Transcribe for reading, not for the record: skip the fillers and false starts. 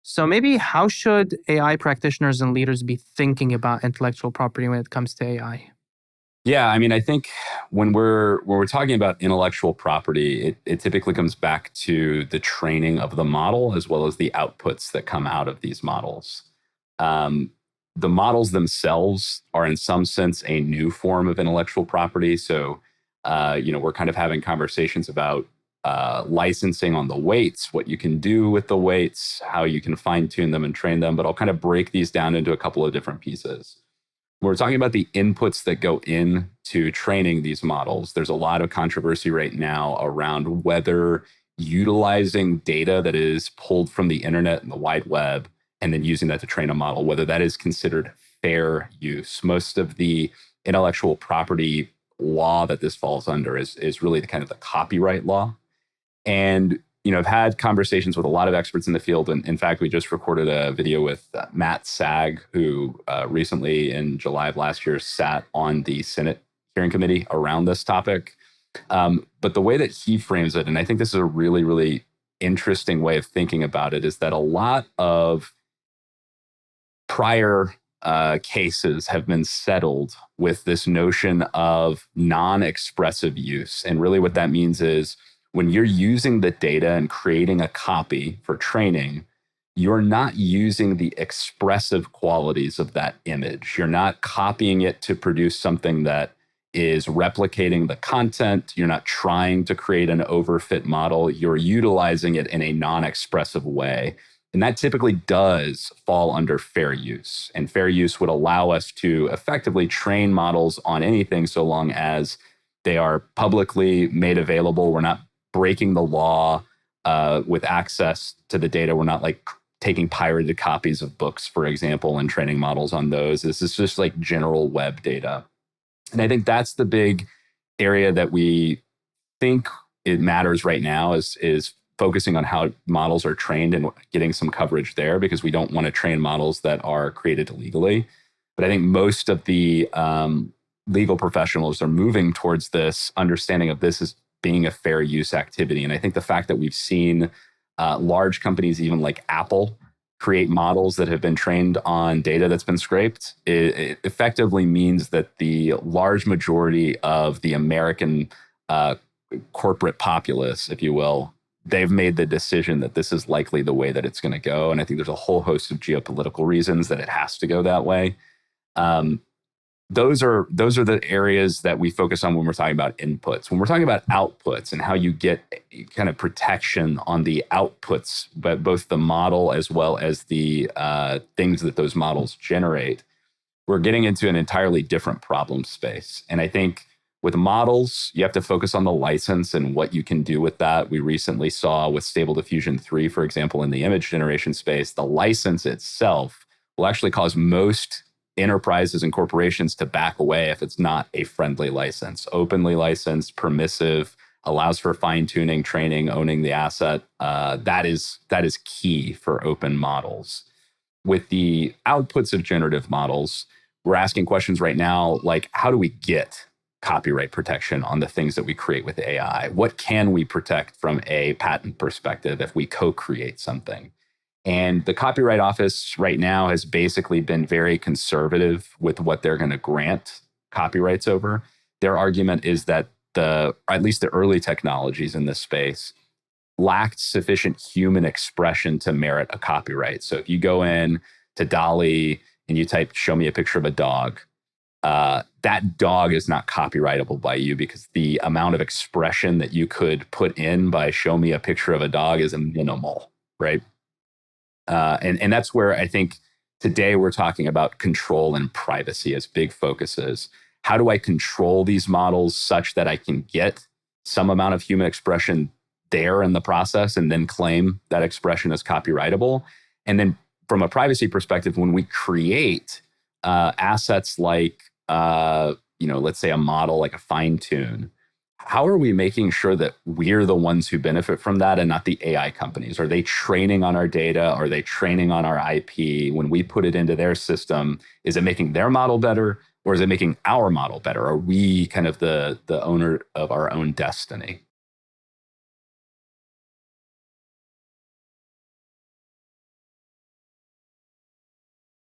So maybe how should AI practitioners and leaders be thinking about intellectual property when it comes to AI? Yeah, I mean, I think when we're talking about intellectual property, it typically comes back to the training of the model as well as the outputs that come out of these models. Um, the models themselves are, in some sense, a new form of intellectual property. So, we're kind of having conversations about licensing on the weights, what you can do with the weights, how you can fine tune them and train them. But I'll kind of break these down into a couple of different pieces. We're talking about the inputs that go into training these models. There's a lot of controversy right now around whether utilizing data that is pulled from the internet and the wide web and then using that to train a model, whether that is considered fair use. Most of the intellectual property law that this falls under is really the kind of the copyright law. And I've had conversations with a lot of experts in the field. And in fact, we just recorded a video with Matt Sag, who recently in July of last year sat on the Senate hearing committee around this topic. But the way that he frames it, and I think this is a really, really interesting way of thinking about it, is that a lot of prior cases have been settled with this notion of non-expressive use. And really what that means is, when you're using the data and creating a copy for training, you're not using the expressive qualities of that image. You're not copying it to produce something that is replicating the content. You're not trying to create an overfit model. You're utilizing it in a non-expressive way. And that typically does fall under fair use. And fair use would allow us to effectively train models on anything so long as they are publicly made available. We're not breaking the law with access to the data. We're not like taking pirated copies of books, for example, and training models on those. This is just like general web data. And I think that's the big area that we think it matters right now is focusing on how models are trained and getting some coverage there, because we don't want to train models that are created illegally. But I think most of the legal professionals are moving towards this understanding of this as being a fair use activity. And I think the fact that we've seen large companies, even like Apple, create models that have been trained on data that's been scraped, it effectively means that the large majority of the American corporate populace, if you will, they've made the decision that this is likely the way that it's going to go. And I think there's a whole host of geopolitical reasons that it has to go that way. Those are the areas that we focus on when we're talking about inputs. When we're talking about outputs and how you get kind of protection on the outputs, but both the model as well as the things that those models generate, we're getting into an entirely different problem space. And I think with models, you have to focus on the license and what you can do with that. We recently saw with Stable Diffusion 3, for example, in the image generation space, the license itself will actually cause most enterprises and corporations to back away if it's not a friendly license. Openly licensed, permissive, allows for fine tuning, training, owning the asset. That is key for open models. With the outputs of generative models, we're asking questions right now like, how do we get copyright protection on the things that we create with AI? What can we protect from a patent perspective if we co-create something? And the Copyright Office right now has basically been very conservative with what they're going to grant copyrights over. Their argument is that at least the early technologies in this space lacked sufficient human expression to merit a copyright. So if you go in to DALL-E and you type, "show me a picture of a dog," that dog is not copyrightable by you because the amount of expression that you could put in by "show me a picture of a dog" is minimal, right? And that's where I think today we're talking about control and privacy as big focuses. How do I control these models such that I can get some amount of human expression there in the process and then claim that expression as copyrightable? And then from a privacy perspective, when we create assets like, let's say a model like a fine tune, how are we making sure that we're the ones who benefit from that and not the AI companies? Are they training on our data? Are they training on our IP? When we put it into their system, is it making their model better or is it making our model better? Are we kind of the owner of our own destiny?